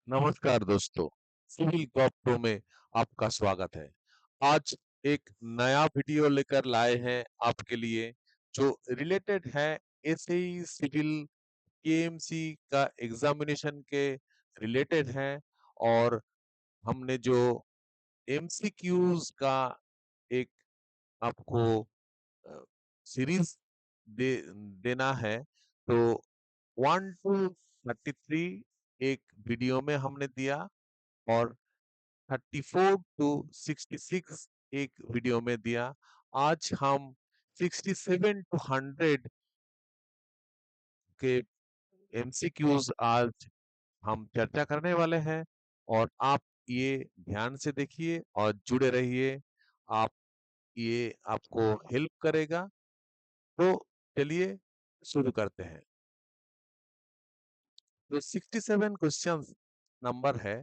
नमस्कार दोस्तों, civil गॉप pro में आपका स्वागत है। आज एक नया वीडियो लेकर लाए हैं आपके लिए जो रिलेटेड है एसएई सिविल केएमसी का एग्जामिनेशन के रिलेटेड है। और हमने जो एमसीक्यूज का एक आपको सीरीज देना है, तो 1 to 33 एक वीडियो में हमने दिया और 34 to 66 एक वीडियो में दिया। आज हम 67 to 100 के एमसीक्यूज आज हम चर्चा करने वाले हैं। और आप ये ध्यान से देखिए और जुड़े रहिए। आप ये आपको हेल्प करेगा। तो चलिए शुरू करते हैं। तो 67 क्वेश्चंस नंबर है।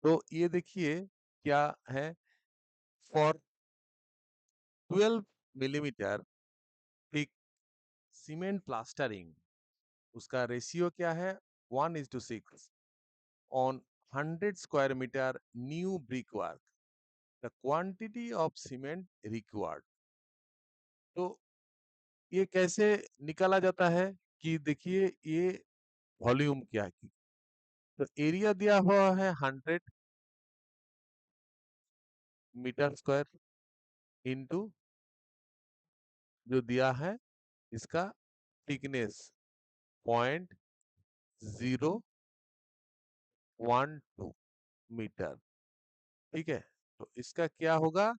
तो ये देखिए क्या है। For 12 millimetre thick cement plastering, उसका रेशियो क्या है? 1:6 on 100 square metre new brick work, the quantity of cement required. तो ये कैसे निकाला जाता है कि देखिए ये वॉल्यूम क्या है। तो एरिया दिया हुआ है 100 मीटर स्क्वायर इंटू जो दिया है इसका थिकनेस 0.012 मीटर। ठीक है, तो इसका क्या होगा?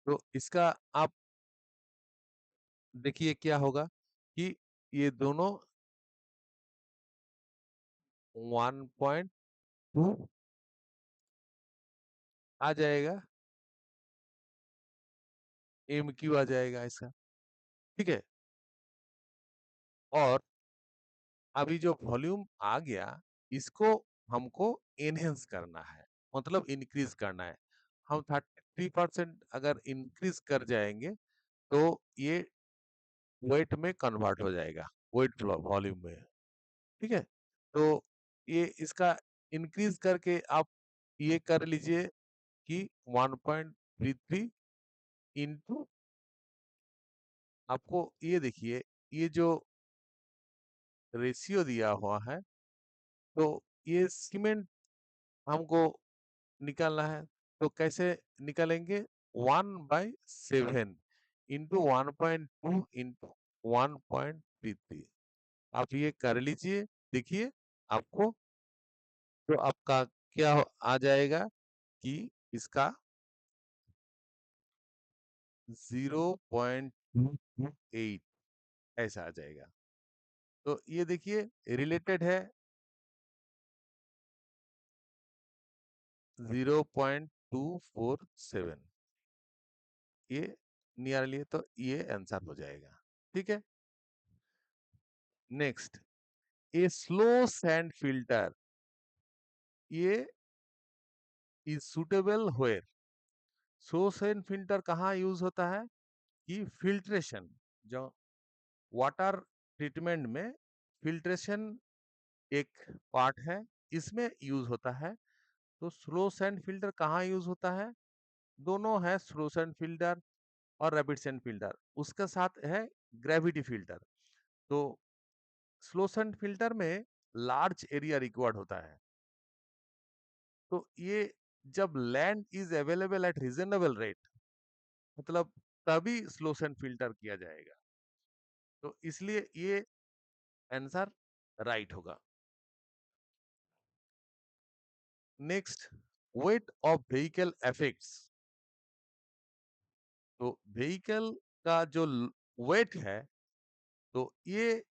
तो इसका आप देखिए क्या होगा कि ये दोनों 1.2 आ जाएगा, एम क्यू आ जाएगा इसका। ठीक है, और अभी जो वॉल्यूम आ गया इसको हमको एनहेंस करना है, मतलब इंक्रीज करना है। हम 33% अगर इंक्रीज कर जाएंगे तो ये वेट में कन्वर्ट हो जाएगा, वेट वॉल्यूम में। ठीक है, तो ये इसका इंक्रीज करके आप ये कर लीजिए कि 1.33 इंटू, आपको ये देखिए ये जो रेशियो दिया हुआ है, तो ये सीमेंट हमको निकालना है। तो कैसे निकालेंगे? 1/7 इंटू 1.2 इंटू 1.33। आप ये कर लीजिए, देखिए आपको तो आपका क्या आ जाएगा कि इसका 0.228 ऐसा आ जाएगा। तो ये देखिए रिलेटेड है 0.247, ये नियरली, तो ये आंसर हो जाएगा। ठीक है, next, a slow sand filter, ये is suitable where. Slow sand filter कहाँ यूज होता है? कि फिल्ट्रेशन, जो वाटर ट्रीटमेंट में फिल्ट्रेशन एक पार्ट है, इसमें यूज होता है। तो स्लो सैंड फिल्टर कहाँ यूज होता है? दोनों है, स्लो सैंड फिल्टर और रैपिड सैंड फिल्टर। उसके साथ है ग्रेविटी फिल्टर। तो स्लो सैंड फिल्टर में लार्ज एरिया रिक्वायर्ड होता है। तो ये जब land is available at reasonable rate, मतलब तभी स्लो सैंड फिल्टर किया जाएगा। तो इसलिए ये आंसर राइट होगा। Next, weight of vehicle affects. तो व्हीकल का जो वेट है, तो ये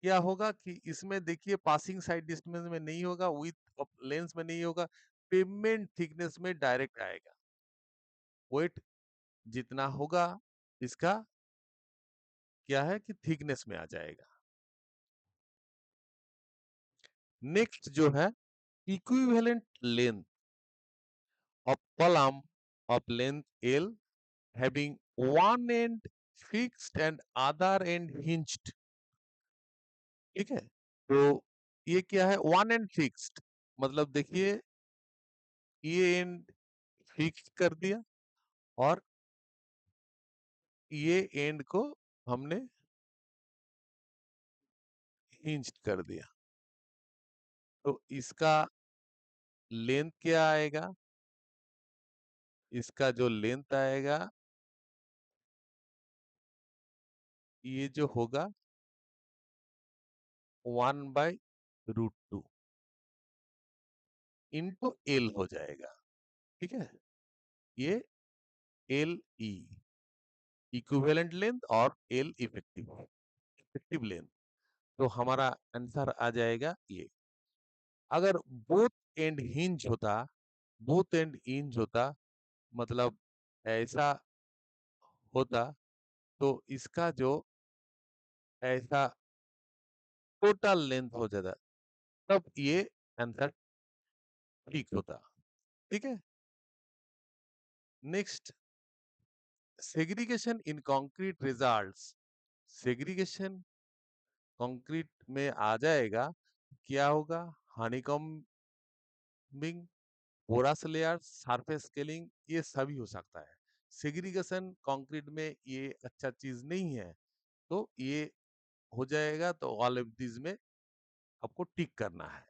क्या होगा कि इसमें देखिए पासिंग साइड डिस्टेंस में नहीं होगा, विड्थ ऑफ लेंस में नहीं होगा, पेवमेंट थिकनेस में डायरेक्ट आएगा। वेट जितना होगा इसका क्या है कि थिकनेस में आ जाएगा। नेक्स्ट जो है, equivalent length of column of length L having one end fixed and other end hinged ठीक है। तो ये क्या है, वन एंड फिक्स्ड, मतलब देखिए ये एंड फिक्स कर दिया और ये एंड को हमने हिंज्ड कर दिया। तो इसका लेंथ क्या आएगा, इसका जो लेंथ आएगा ये जो होगा 1/√2 इंटू एल हो जाएगा। ठीक है, ये एल ई इक्विवेलेंट लेंथ और एल इफेक्टिव इफेक्टिव लेंथ। तो हमारा आंसर आ जाएगा ये। अगर बोथ एंड हिंज होता, बोथ एंड हिंज होता, मतलब ऐसा होता, तो इसका जो ऐसा टोटल लेंथ हो जाता, तब ये आंसर ठीक होता। ठीक है। Next, segregation in concrete results. Segregation concrete में आ जाएगा, क्या होगा, honeycombing, porous layer, surface scaling, ये सभी हो सकता है। सेग्रीगेशन कंक्रीट में ये अच्छा चीज नहीं है, तो ये हो जाएगा, तो ऑल ऑफ दिस में आपको टिक करना है।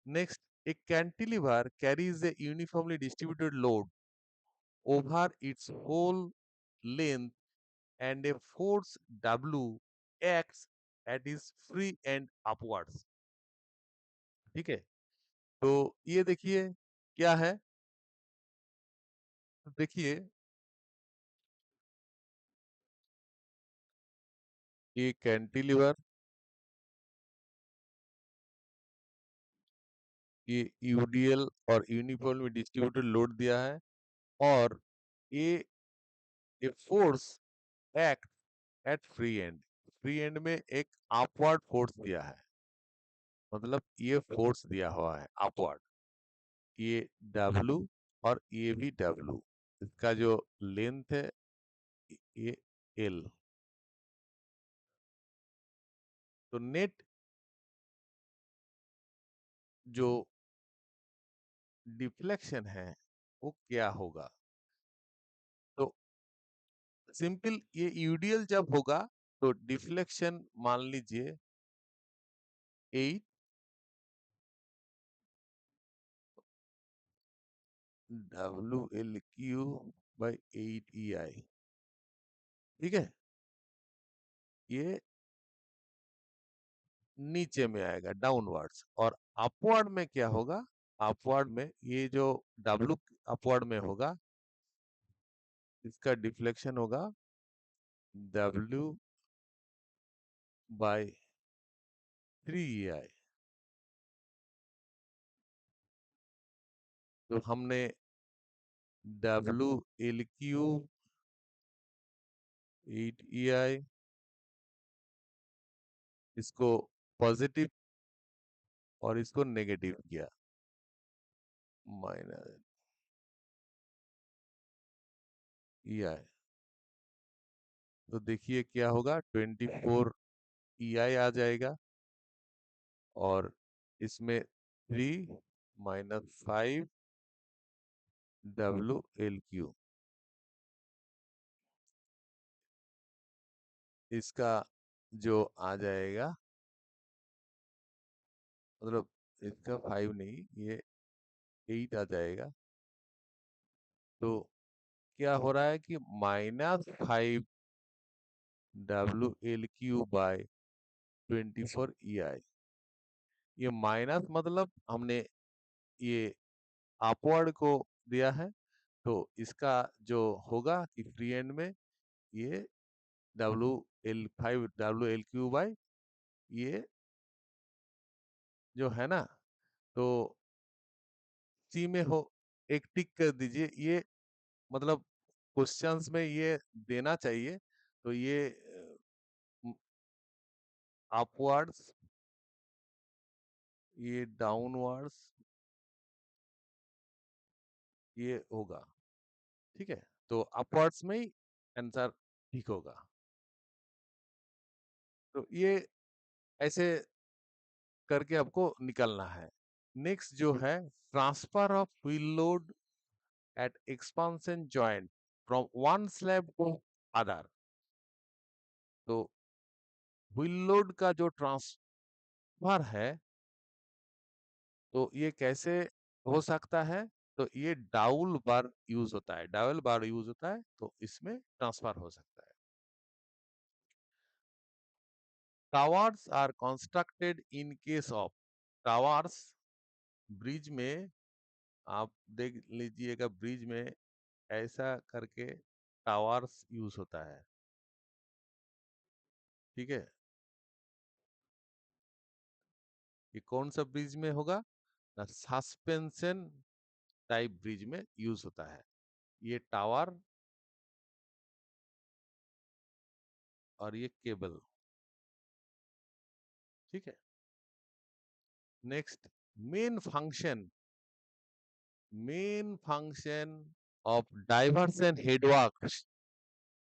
Next, a cantilever carries a uniformly distributed load over its whole length and a force W acts at its free end upwards। ठीक है। तो ये देखिए क्या है, तो देखिए ये कैंटिलीवर, ये यूडीएल और यूनिफॉर्मली डिस्ट्रीब्यूटेड लोड दिया है, और ये force act at free and, free and में एक अपवर्ड फोर्स दिया है, मतलब ये फोर्स दिया हुआ है अपवर्ड, ये W और ये भी W, इसका जो लेंथ है ये L। तो नेट जो डिफ्लेक्शन है वो क्या होगा, तो सिंपल, ये यूडीएल जब होगा तो डिफ्लेक्शन मान लीजिए 8 WL³/8 EI। ठीक है, ये नीचे में आएगा डाउनवर्ड्स, और अपवर्ड में क्या होगा, अपवर्ड में ये जो W अपवर्ड में होगा, इसका डिफ्लेक्शन होगा W/3 EI। तो हमने WL³ 8 EI, इसको पॉजिटिव और इसको नेगेटिव किया, -EI। तो देखिए क्या होगा, 24 EI आ जाएगा, और इसमें 3 - 5 WL³, इसका जो आ जाएगा, मतलब इसका 5 नहीं, ये 8 आ जाएगा। तो क्या हो रहा है कि -5 WL³/24 EI। ये माइनस मतलब हमने ये अपवर्ड को दिया है, तो इसका जो होगा कि फ्री एंड में ये WL5 WL³ ये जो है ना, तो सी में हो, एक टिक कर दीजिए, ये मतलब क्वेश्चंस में ये देना चाहिए। तो ये अपवर्ड्स, ये डाउनवर्ड्स, ये होगा। ठीक है, तो अपवर्ड्स में ही आंसर ठीक होगा। तो ये ऐसे करके आपको निकलना है। नेक्स्ट जो है transfer of wheel load at expansion joint from one slab to other. तो व्हील लोड का जो ट्रांसफर है तो ये कैसे हो सकता है? तो ये डाउल बार यूज होता है, डाउल बार यूज होता है तो इसमें ट्रांसफर हो सकता है। Towers are constructed in case of, towers bridge में आप देख लीजिएगा, ब्रिज में ऐसा करके टावर्स यूज होता है, ठीक है। ये कौन सा ब्रिज में होगा? सस्पेंशन टाइप ब्रिज में यूज होता है ये टावर और ये केबल, ठीक है। Next, main function, main function of diversion headworks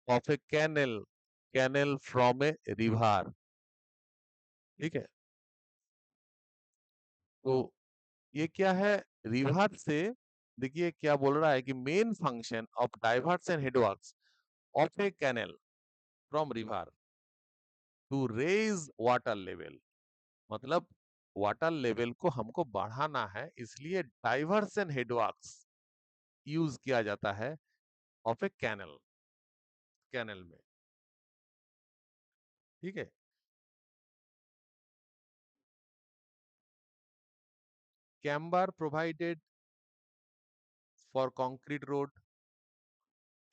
of a canal from a river, ठीक है। तो ये क्या है? रिवर से, देखिए क्या बोल रहा है कि main function of diversion headworks of a canal from river to raise water level, मतलब वाटर लेवल को हमको बढ़ाना है, इसलिए डाइवर्सन हेडवर्क्स यूज किया जाता है ऑफ ए कैनल, कैनल में, ठीक है। Camber provided for concrete road,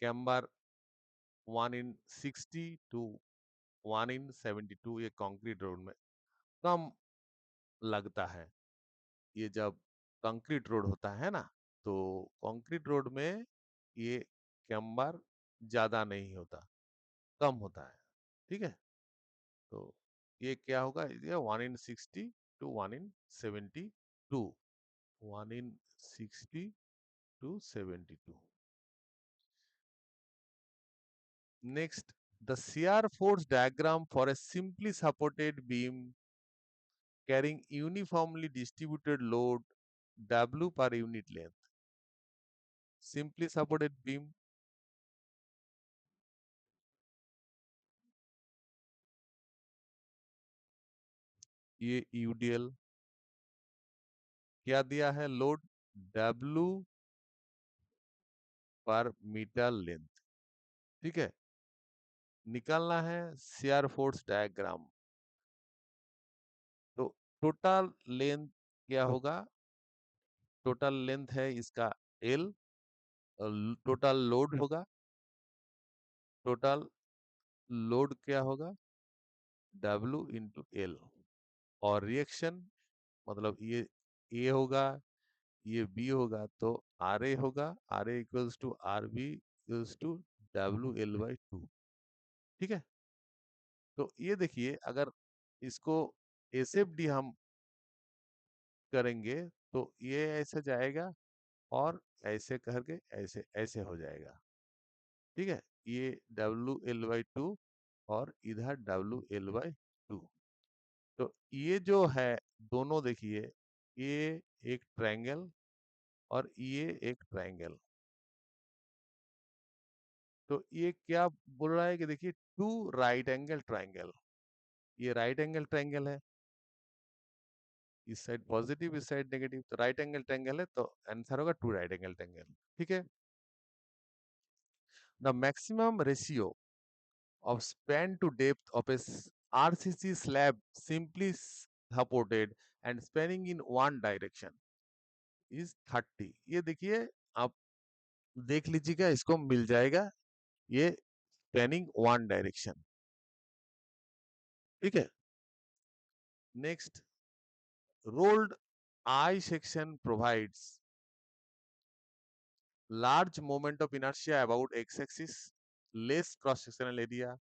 camber 1 in 60 to 1 in 72, ये कंक्रीट रोड में कम लगता है। ये जब कंक्रीट रोड होता है ना, तो कंक्रीट रोड में ये कैम्बर ज्यादा नहीं होता, कम होता है, ठीक है। तो ये क्या होगा? ये 1 in 60 to 1 in 72, 1 in 60 to 72। Next, the shear force diagram for a simply supported beam carrying uniformly distributed load W per unit length. Simply supported beam, ये UDL क्या दिया है? लोड W पर मीटर लेंथ, ठीक है। निकालना है shear force diagram. तो टोटल लेंथ क्या होगा? टोटल लेंथ है इसका L, टोटल लोड होगा, टोटल लोड क्या होगा? W into L। और रिएक्शन मतलब ये A होगा, ये B होगा, तो RA होगा, RA equals to RB equals to WL/2, ठीक है। तो ये देखिए, अगर इसको एसएफडी हम करेंगे तो ये ऐसे जाएगा और ऐसे करके ऐसे ऐसे हो जाएगा, ठीक है। ये WL/2 और इधर WL/2। तो ये जो है दोनों देखिए, ये एक ट्रायंगल और ये एक ट्रायंगल। तो ये क्या बोल रहा है कि देखिए टू राइट एंगल ट्रायंगल, ये राइट एंगल ट्रायंगल है, इस साइड पॉजिटिव इस साइड नेगेटिव, तो राइट एंगल ट्रायंगल है, तो आंसर होगा टू राइट एंगल ट्रायंगल, ठीक है। The maximum ratio of span to depth of a RCC slab simply supported and spanning in one direction is 30। ये देखिए, आप देख लीजिएगा, इसको मिल जाएगा ये स्पैनिंग वन डायरेक्शन, ठीक है। Next, rolled I section provides large moment of inertia about x-axis, less cross-sectional area,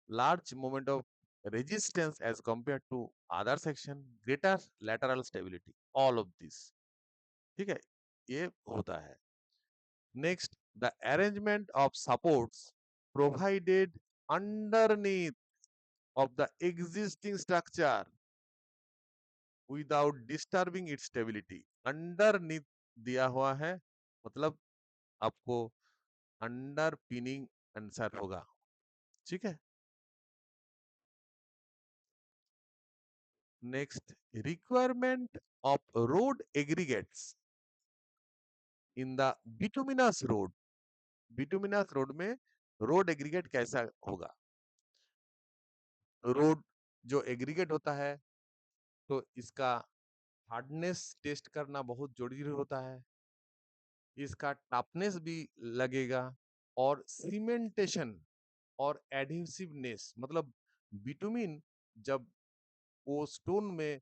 large moment of resistance as compared to other section, greater lateral stability, all of this, ठीक है, ये होता है। Next, the arrangement of supports provided underneath of the existing structure without disturbing its stability. Underneath दिया हुआ है, मतलब आपको अंडर पिनिंग आंसर होगा, ठीक है। Next, requirement of road aggregates in the bituminous road. Bituminous road में रोड एग्रीगेट कैसा होगा? रोड जो एग्रीगेट होता है तो इसका हार्डनेस टेस्ट करना बहुत जरूरी होता है, इसका टफनेस भी लगेगा, और सीमेंटेशन और एडहेसिवनेस, मतलब बिटुमिन जब वो स्टोन में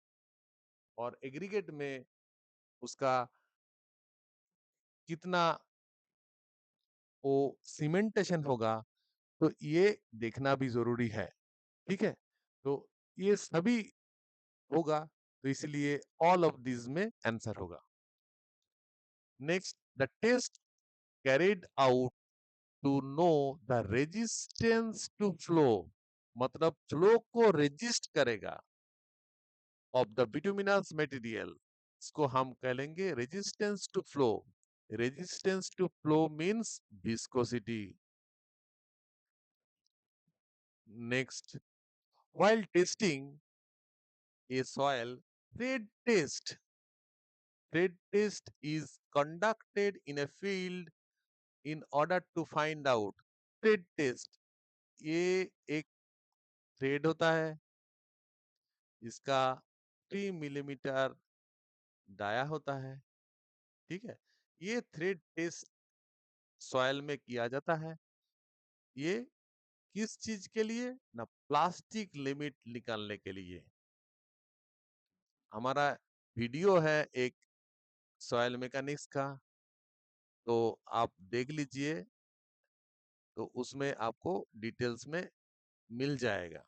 और एग्रीगेट में उसका कितना वो सीमेंटेशन होगा, तो ये देखना भी जरूरी है, ठीक है। तो ये सभी होगा, तो इसलिए ऑल ऑफ दिस में आंसर होगा। Next, the test carried out to know the resistance to flow, मतलब फ्लो को रेजिस्ट करेगा ऑफ द बिटुमिनस मटेरियल, इसको हम कह लेंगे resistance to flow. Resistance to flow means viscosity. Next, while testing a soil, trade test, trade test is conducted in a field in order to find out। trade test, ये एक thread होता है, इसका 3 millimetre dia होता है, ठीक है। ये थ्रेड टेस्ट सॉइल में किया जाता है। ये किस चीज के लिए ना? प्लास्टिक लिमिट निकालने के लिए। हमारा वीडियो है एक सॉइल मैकेनिक्स का, तो आप देख लीजिए, तो उसमें आपको डिटेल्स में मिल जाएगा।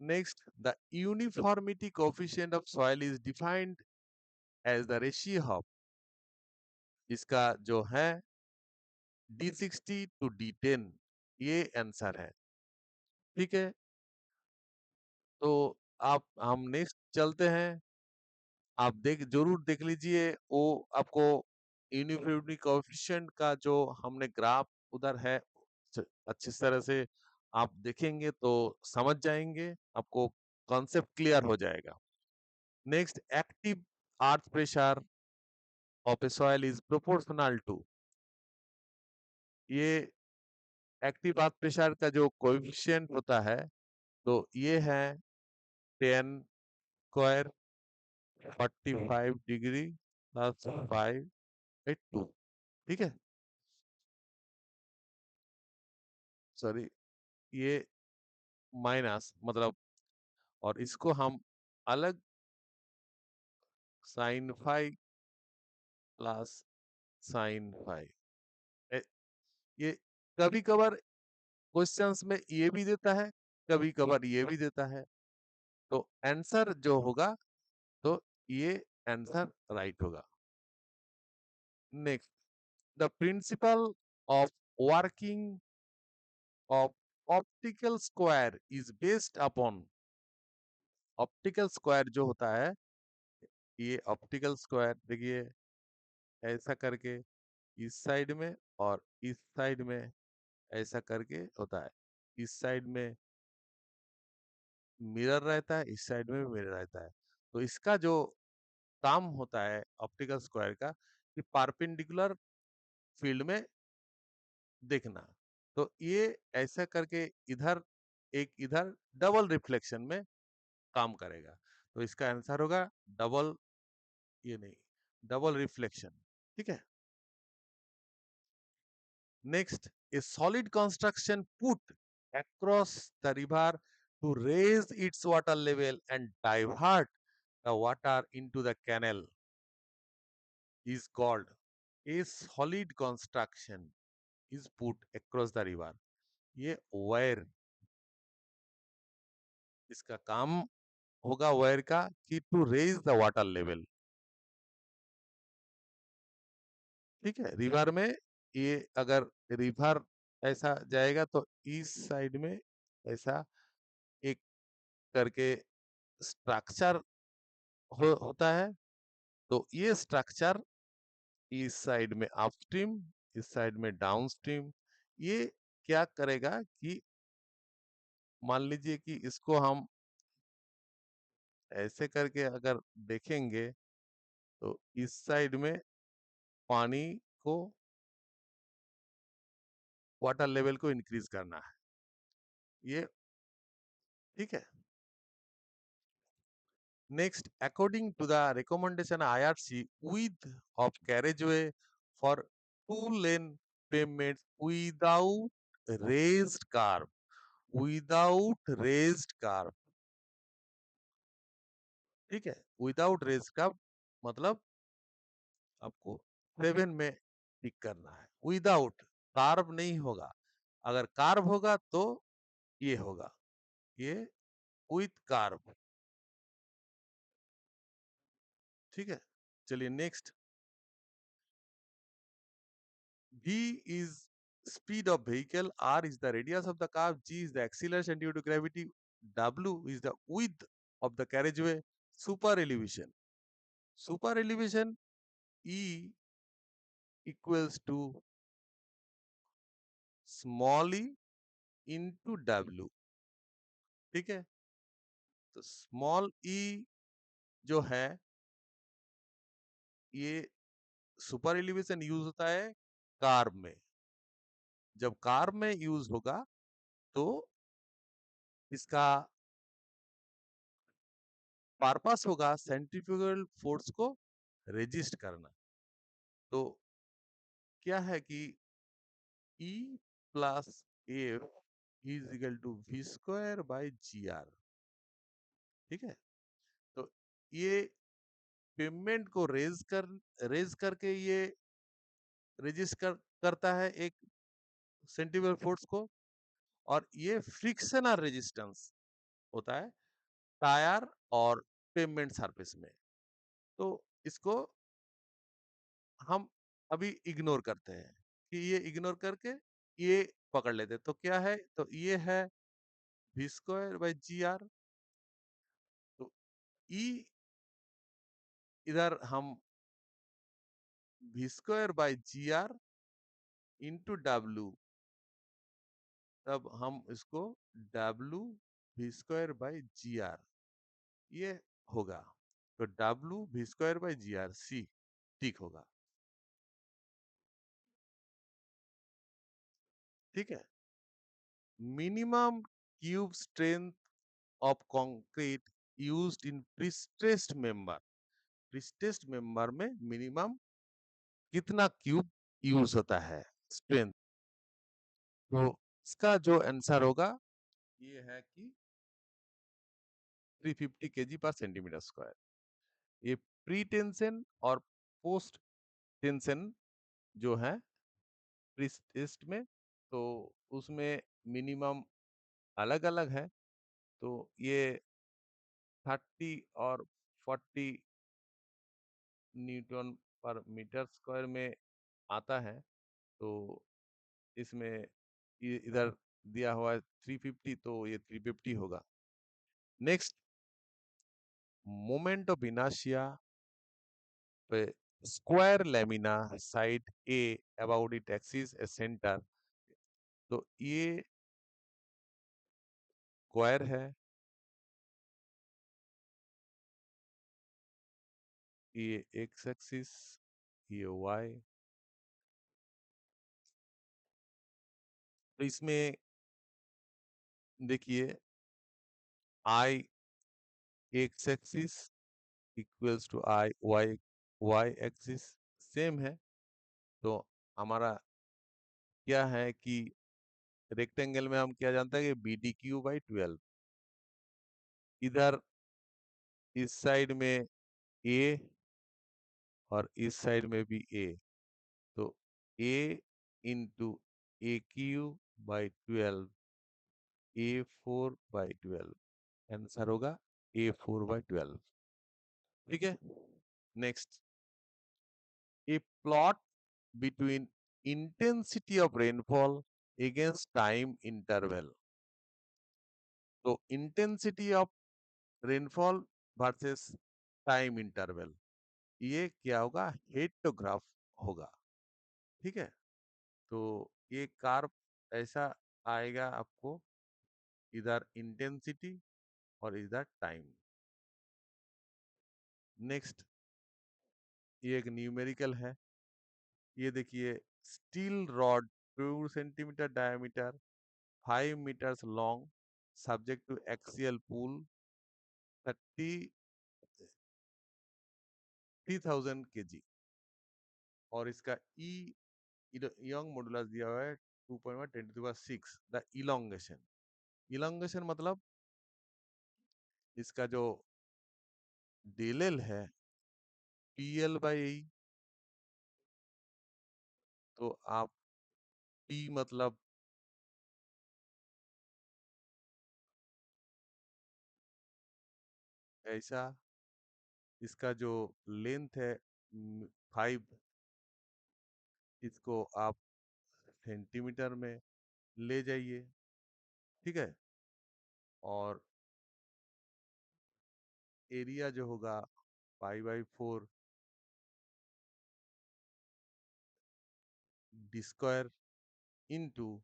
Next, the uniformity coefficient of soil is defined as the ratio of, इसका जो है D60 to D10, ये आंसर है, ठीक है। तो आप हम नेक्स्ट चलते हैं, आप जरूर देख लीजिए, वो आपको यूनिफॉर्मिटी कोएफिशिएंट का जो हमने ग्राफ उधर है, अच्छी तरह से आप देखेंगे तो समझ जाएंगे, आपको कॉन्सेप्ट क्लियर हो जाएगा। Next, active earth pressure of a soil is proportional to, ये एक्टिव अर्थ प्रेशर का जो कोएफिशिएंट होता है, तो ये है 10 स्क्वायर 45 डिग्री प्लस 5/2, ठीक है। सॉरी, ये माइनस मतलब, और इसको हम अलग sin 5 प्लस sin 5, ये कभी कभार क्वेश्चंस में ये भी देता है, कभी कभार ये भी देता है, तो आंसर जो होगा, तो ये आंसर राइट होगा। Next, the principle of working of optical square is based upon, optical square जो होता है, ये ऑप्टिकल स्क्वायर देखिए ऐसा करके इस साइड में और इस साइड में ऐसा करके होता है, इस साइड में मिरर रहता है, इस साइड में मिरर रहता है। तो इसका जो काम होता है ऑप्टिकल स्क्वायर का, कि परपेंडिकुलर फील्ड में देखना, तो ये ऐसा करके इधर एक इधर डबल रिफ्लेक्शन में काम करेगा, तो इसका आंसर होगा डबल, ये नहीं, डबल रिफ्लेक्शन, ठीक है। Next, A solid construction put across the river to raise its water level and divert the water into the canal is called, a solid construction is put across the river, ये wire, इसका काम होगा wire का कि to raise the water level, ठीक है। River में, ये अगर रिवर ऐसा जाएगा तो इस साइड में ऐसा एक करके स्ट्रक्चर होता है। तो ये स्ट्रक्चर इस साइड में अपस्ट्रीम, इस साइड में डाउनस्ट्रीम, ये क्या करेगा कि मान लीजिए कि इसको हम ऐसे करके अगर देखेंगे तो इस साइड में पानी को, वाटर लेवल को इंक्रीज करना है, ये ठीक है। Next, according to the recommendation IRC, width of carriageway for two lane pavements without raised curve, without raised curve, ठीक है। विदाउट रेज कर्व मतलब आपको 7 में टिक करना है, विदाउट, कार्व नहीं होगा। अगर कार्व होगा तो ये होगा, ये विथ कार्व, ठीक है। चलिए next, V is speed of vehicle, R is the radius of the curve, G is the acceleration due to gravity, W is the width of the carriageway. Super elevation. Super elevation, E equals to small e into W, ठीक है। तो small e जो है, ये super elevation use होता है car में। जब कार में यूज होगा तो इसका पर्पस होगा सेंट्रीफ्यूगल फोर्स को रेजिस्ट करना। तो क्या है कि E plus F is equal to V square by G R, ठीक है। तो ये पेमेंट को रेज करके ये रेजिस्ट करता है एक सेंट्रीफ्यूगल फोर्स को, और ये फ्रिक्शनल रेजिस्टेंस होता है टायर और पेमेंट सरफेस में। तो इसको हम अभी इग्नोर करते हैं, कि ये इग्नोर करके ये पकड़ लेते हैं। तो क्या है, तो ये है V square by G R. तो ई इधर हम V square by G R into W, तब हम इसको W V square by G R ये होगा। तो W V square by G R C ठीक होगा, ठीक है। Minimum cube strength of concrete used in prestressed member, prestressed member में मिनिमम कितना क्यूब यूज होता है स्ट्रेंथ। तो इसका जो आंसर होगा ये है कि 350 केजी पर सेंटीमीटर स्क्वायर। ये प्री टेंशन और पोस्ट टेंशन जो है प्रीस्ट्रेस्ड में, तो उसमें मिनिमम अलग अलग है। तो ये 30 और 40 न्यूटन पर मीटर स्क्वायर में आता है। तो इसमें इधर दिया हुआ है 350, तो ये 350 होगा। नेक्स्ट, मोमेंट ऑफ इनर्शिया पे square lamina side A about it axis A centre. तो ये स्क्वायर है, ये एक्स एक्सिस, ये वाई। तो इसमें देखिए I X axis equals to I Y Y axis same है। तो हमारा क्या है कि रेक्टेंगल में हम क्या जानते हैं कि बी डी क्यू बाई 12, इधर इस साइड में ए और इस साइड में भी ए। तो A into A Q by 12, A4/12, answer होगा A4/12, ठीक है। Next, a plot between intensity of rainfall against time interval. तो intensity of rainfall versus time interval, ये क्या होगा, हेटोग्राफ होगा। ठीक है, तो ये कार्व ऐसा आएगा आपको, इधर इंटेंसिटी और इधर टाइम। नेक्स्ट, ये एक न्यूमेरिकल है। ये देखिए, steel rod 2 centimetre diameter, 5 meters long, subject to axial pull, 33,000 kg, और इसका ई यंग मॉडुलस दिया हुआ है 2.1 × 10⁶। द इलोंगेशन, इलोंगेशन मतलब इसका जो डेलेल है PL/E, तो आप P मतलब ऐसा, इसका जो लेंथ है 5, इसको आप सेंटीमीटर में ले जाइए। ठीक है, और एरिया जो होगा π/4 d स्क्वायर इंटू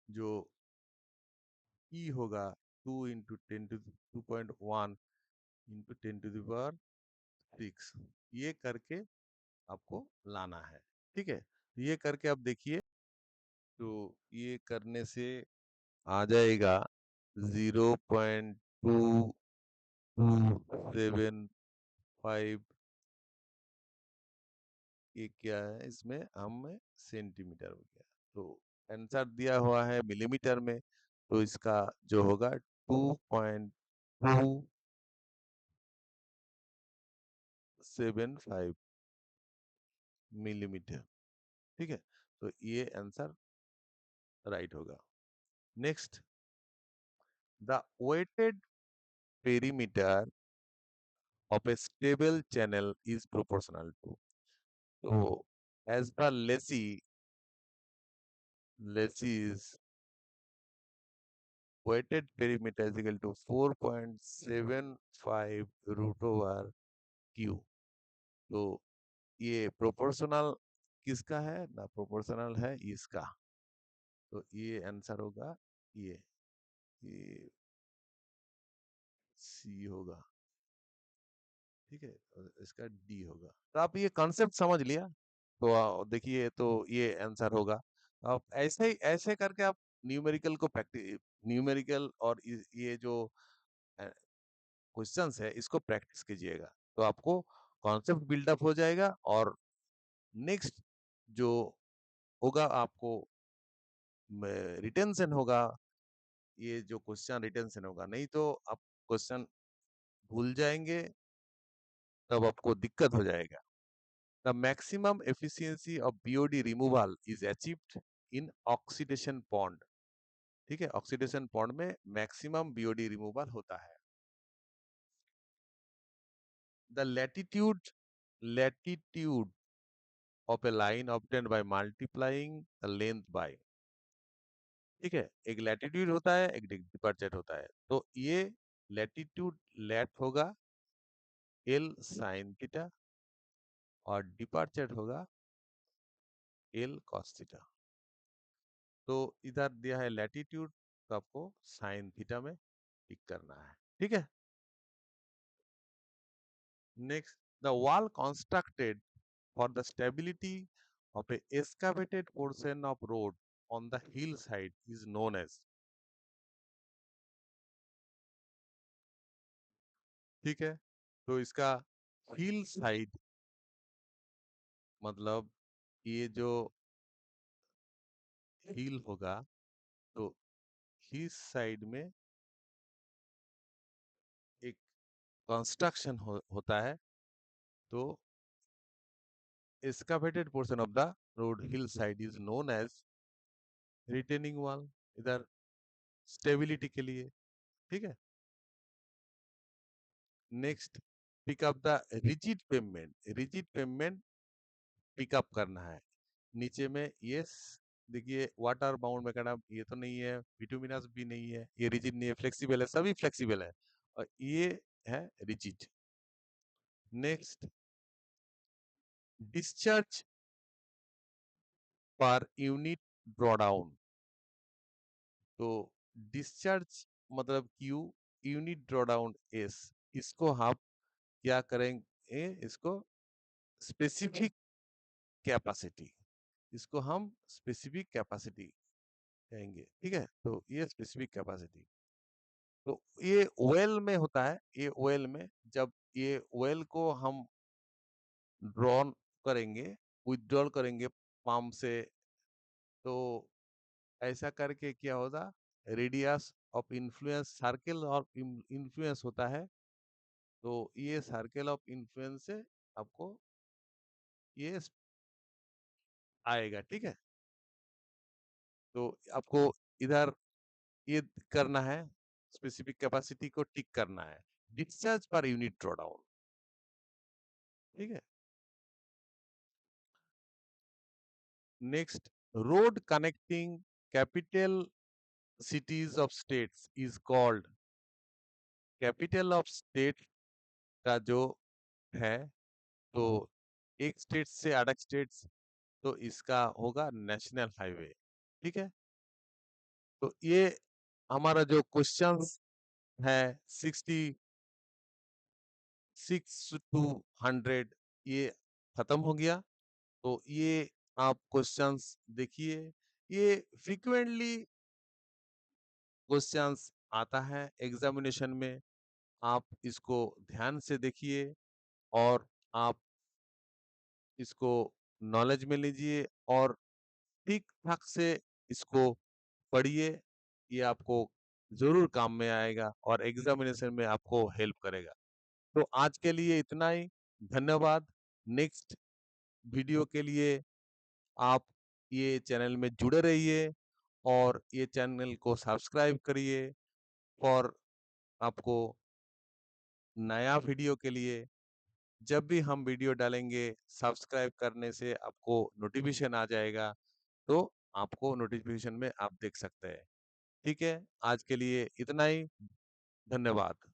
जो ई होगा 2 × 10⁻².1 × 10⁻⁶, ये करके आपको लाना है। ठीक है, ये करके आप देखिए, तो ये करने से आ जाएगा 0.2275, ये क्या है, इसमें हम सेंटीमीटर हो गया, तो आंसर दिया हुआ है मिलीमीटर में, तो इसका जो होगा 2.275 मिलीमीटर। ठीक है, तो ये आंसर राइट होगा। Next, the weighted perimeter of a stable channel is proportional to, so as per Lacy's weighted perimeter is equal to 4.75 √/Q। तो ये प्रोपोर्शनल किसका है ना, प्रोपोर्शनल है इसका, तो ये आंसर होगा, ये सी होगा। ठीक है, और इसका डी होगा। तो आप ये कॉन्सेप्ट समझ लिया, तो देखिए, तो ये आंसर होगा। आप ऐसे ही ऐसे करके आप न्यूमेरिकल को प्रैक्टिस, न्यूमेरिकल और ये जो क्वेश्चंस है इसको प्रैक्टिस कीजिएगा, तो आपको कॉन्सेप्ट बिल्डअप हो जाएगा, और नेक्स्ट जो होगा आपको रिटेंशन होगा, ये जो क्वेश्चन रिटेंशन होगा, नहीं तो आप क्वेश्चन भूल जाएंगे, तब आपको दिक्कत हो जाएगा। The maximum efficiency of BOD removal is achieved in oxidation pond. ठीक है, ऑक्सीडेशन पॉन्ड में मैक्सिमम बीओडी रिमूवल होता है। The latitude of A line obtained by multiplying the length bye. ठीक है, एक लैटिट्यूड होता है, एक डिपर्चर होता है, तो ये लैटिट्यूड लैट होगा L sin थीटा, और डिपार्चर होगा L cos थीटा। तो इधर दिया है लैटिट्यूड, तो आपको साइन थीटा में टिक करना है। ठीक है, next, the wall constructed for the stability of a excavated portion of road on the hillside is known as। ठीक है, तो इसका हिल साइड मतलब ये जो हिल होगा, तो हिल साइड में एक कंस्ट्रक्शन होता है, तो excavated portion of the road hillside is known as retaining wall, इधर स्टेबिलिटी के लिए। ठीक है, next, pick up the rigid pavement, rigid pavement pick up करना है। नीचे में ये देखिए वाटर बाउंड मैकेडम, ये तो नहीं है, बिटुमिनस भी नहीं है, ये रिजिड नहीं है, फ्लेक्सिबल है, सभी फ्लेक्सिबल है, और ये है rigid. Next, discharge per unit drawdown. तो डिस्चार्ज मतलब क्यू, यूनिट ड्रॉडाउन एस, इसको हम क्या करेंगे, इसको स्पेसिफिक कैपेसिटी, इसको हम स्पेसिफिक कैपेसिटी कहेंगे, ठीक है। तो ये स्पेसिफिक कैपेसिटी, तो ये वेल में होता है, ये वेल में जब ये वेल को हम ड्रॉन करेंगे, विथड्रॉल करेंगे पंप से, तो ऐसा करके क्या होगा, radius of influence, circle of influence होता है, तो ये सर्कल ऑफ इन्फ्लुएंस से आपको ये आएगा, ठीक है। तो आपको इधर ये करना है, स्पेसिफिक कैपेसिटी को टिक करना है, डिस्चार्ज पर यूनिट ड्रॉडाउन, ठीक है। Next, road connecting capital cities of states is called, capital of state का जो है, तो एक स्टेट से अदर स्टेट्स, तो इसका होगा नेशनल हाईवे, ठीक है। तो ये हमारा जो क्वेश्चंस है 66 to 100, ये खत्म हो गया। तो ये आप क्वेश्चंस देखिए, ये फ्रीक्वेंटली क्वेश्चंस आता है एग्जामिनेशन में, आप इसको ध्यान से देखिए और आप इसको नॉलेज में लीजिए और ठीक ठाक से इसको पढ़िए, ये आपको जरूर काम में आएगा और एग्जामिनेशन में आपको हेल्प करेगा। तो आज के लिए इतना ही, धन्यवाद। नेक्स्ट वीडियो के लिए आप ये चैनल में जुड़े रहिए और ये चैनल को सब्सक्राइब करिए, और आपको नया वीडियो के लिए जब भी हम वीडियो डालेंगे, सब्सक्राइब करने से आपको नोटिफिकेशन आ जाएगा, तो आपको नोटिफिकेशन में आप देख सकते हैं। ठीक है, आज के लिए इतना ही, धन्यवाद।